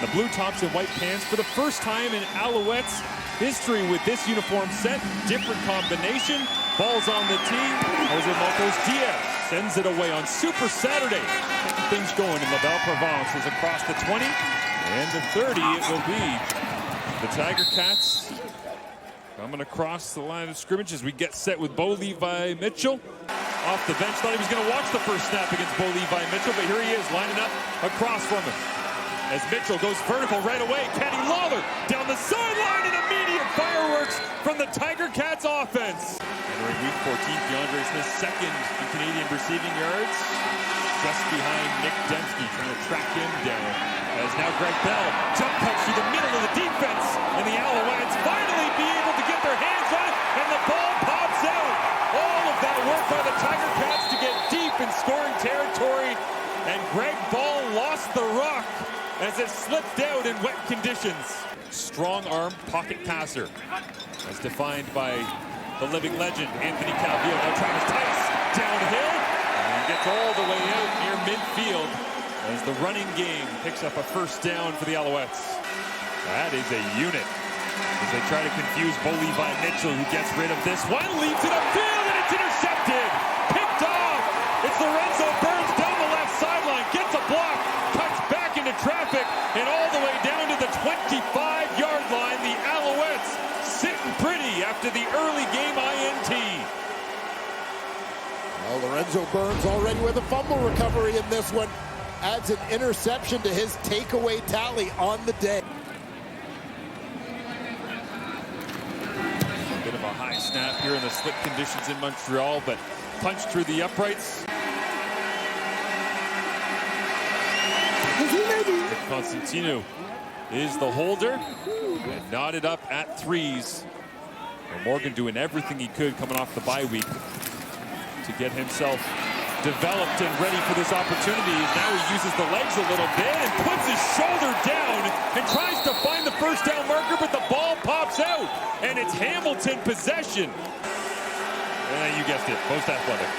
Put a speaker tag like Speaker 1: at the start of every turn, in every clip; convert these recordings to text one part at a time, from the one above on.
Speaker 1: The blue tops and white pants for the first time in Alouettes history with this uniform set. Different combination. Ball's on the tee. Diaz sends it away on Super Saturday. Things going in La Belle Provence is across the 20 and the 30. It will be the Ticats coming across the line of scrimmage as we get set with Bo Levi Mitchell. Off the bench, thought he was going to watch the first snap against Bo Levi Mitchell, but here he is lining up across from him. As Mitchell goes vertical right away, Kenny Lawler down the sideline and immediate fireworks from the Ticats offense. Entering week 14, DeAndre Smith second in Canadian receiving yards, just behind Nick Dembski, trying to track him down. As now Greg Bell jump cuts through the middle of the defense, and the Alouettes finally be able to get their hands on it, and the ball pops out. All of that work by the Ticats to get deep in scoring territory, and Greg Ball lost the rock as it slipped out in wet conditions. Strong arm pocket passer, as defined by the living legend Anthony Calvillo. Now Travis Tice downhill and gets all the way out near midfield as the running game picks up a first down for the Alouettes. That is a unit as they try to confuse Bo Levi Mitchell, who gets rid of this one, leads it upfield, and it's intercepted, picked off. It's Lorenzo Burns down the left sideline, gets a block, cuts back into traffic, and all the way down to the 25-yard line. The Alouettes sitting pretty after the early game INT.
Speaker 2: Well, Lorenzo Burns already with a fumble recovery in this one. Adds an interception to his takeaway tally on the day.
Speaker 1: A bit of a high snap here in the slip conditions in Montreal, but punched through the uprights. Constantino is the holder and knotted up at threes. Well, Morgan doing everything he could coming off the bye week to get himself developed and ready for this opportunity. Now he uses the legs a little bit and puts his shoulder down and tries to find the first down marker, but the ball pops out and it's Hamilton possession. You guessed it, most athletic.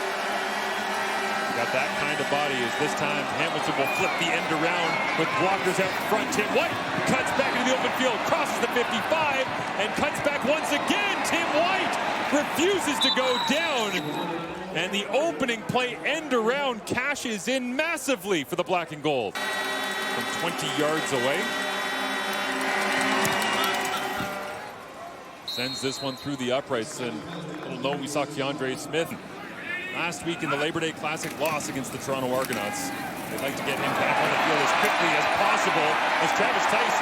Speaker 1: Got that kind of body as this time Hamilton will flip the end around with blockers out front. Tim White cuts back into the open field, crosses the 55 and cuts back once again. Tim White refuses to go down. And the opening play end around cashes in massively for the black and gold. From 20 yards away. Sends this one through the uprights, and little note, we saw DeAndre Smith last week in the Labor Day Classic loss against the Toronto Argonauts. They'd like to get him back on the field as quickly as possible, as Travis Tice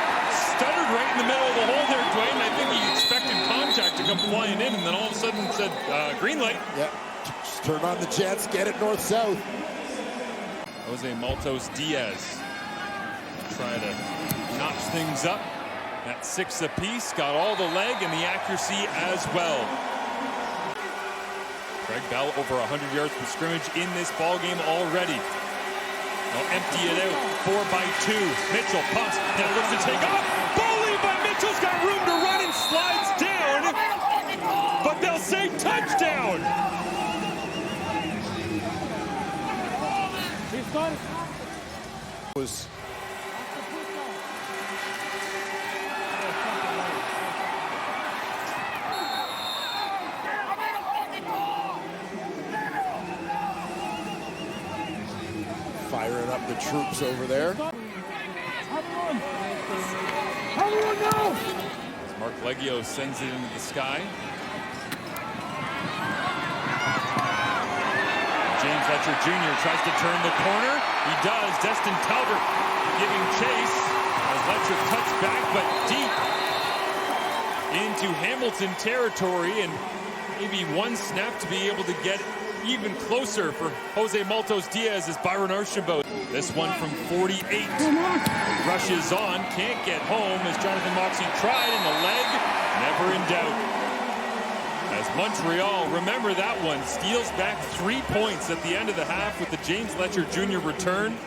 Speaker 1: stuttered right in the middle of the hole there, Dwayne. I think he expected contact to come flying in, and then all of a sudden said, green light.
Speaker 2: Yeah. Just turn on the jets, get it north-south.
Speaker 1: Jose Diaz try to notch things up at 6 apiece. Got all the leg and the accuracy as well. Greg Bell over 100 yards per scrimmage in this ball game already. They'll empty it out, 4-by-2. Mitchell pumps, now looks to take off. Bo Levi Mitchell's got room to run and slides down, but they'll say touchdown.
Speaker 2: Was firing up the troops over there.
Speaker 1: As Mark Leggio sends it into the sky. James Letcher Jr. tries to turn the corner. He does. Destin Talbot giving chase as Letcher cuts back, but deep into Hamilton territory, and maybe one snap to be able to get even closer for Jose Diaz as Byron Archambault. This one from 48. Rushes on, can't get home as Jonathan Moxey tried, and the leg never in doubt. As Montreal, remember that one, steals back 3 points at the end of the half with the James Letcher Jr. return.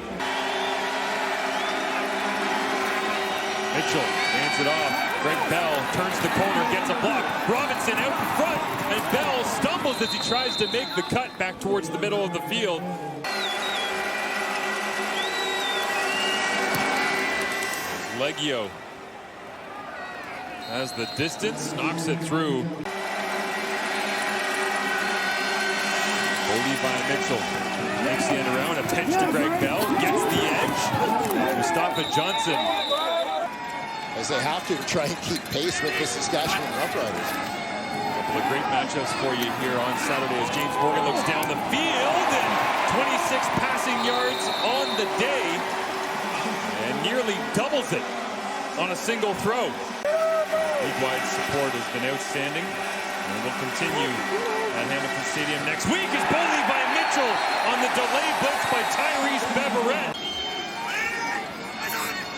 Speaker 1: Mitchell hands it off. Greg Bell turns the corner, gets a block. Robinson out in front, and Bell stumbles as he tries to make the cut back towards the middle of the field. Leggio has the distance, knocks it through. Levi Mitchell makes the end around, a pinch to Greg Bell, gets the edge. Mustafa Johnson.
Speaker 2: As they have to try and keep pace with the Saskatchewan Roughriders.
Speaker 1: A couple of great matchups for you here on Saturday as James Morgan looks down the field and 26 passing yards on the day and nearly doubles it on a single throw. League-wide support has been outstanding and will continue at Hamilton Stadium next week as Levi Mitchell on the delay blitz by Tyrese Beverett.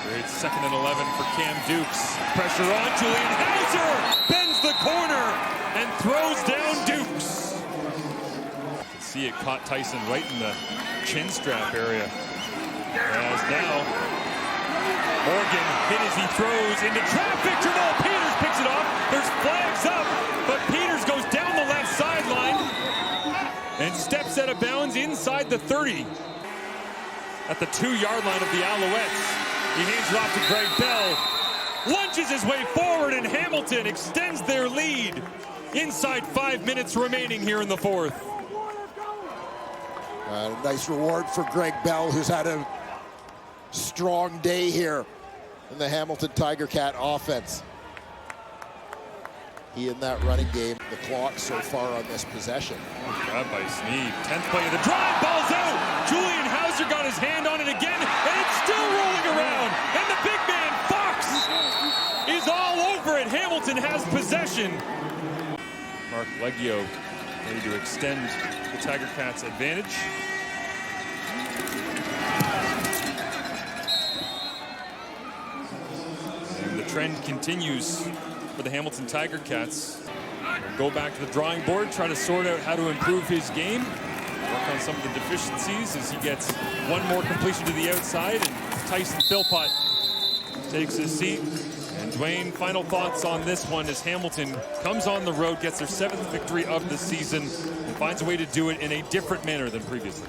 Speaker 1: Great 2nd and 11 for Cam Dukes. Pressure on, Julian Hauser bends the corner and throws down Dukes. You can see it caught Tyson right in the chin strap area. As now Morgan hit as he throws into traffic. Jamal Peters picks it off. There's flags up, but Peters goes down the left sideline and steps out of bounds inside the 30 at the 2-yard line of the Alouettes. He hands it off to Greg Bell, lunges his way forward, and Hamilton extends their lead inside 5 minutes remaining here in the 4th.
Speaker 2: Nice reward for Greg Bell, who's had a strong day here in the Hamilton Tiger Cat offense. He in that running game, the clock so far on this possession.
Speaker 1: Grab by Sneed. 10th play of the drive, ball's out. Julian Hauser got his hand on it again, and it's still rolling around. And the big man, Fox, is all over it. Hamilton has possession. Mark Leggio ready to extend the Tiger Cats' advantage. And the trend continues for the Hamilton Tiger Cats. Go back to the drawing board, try to sort out how to improve his game, work on some of the deficiencies as he gets one more completion to the outside, and Tyson Philpott takes his seat. And Dwayne, final thoughts on this one as Hamilton comes on the road, gets their 7th victory of the season, and finds a way to do it in a different manner than previously.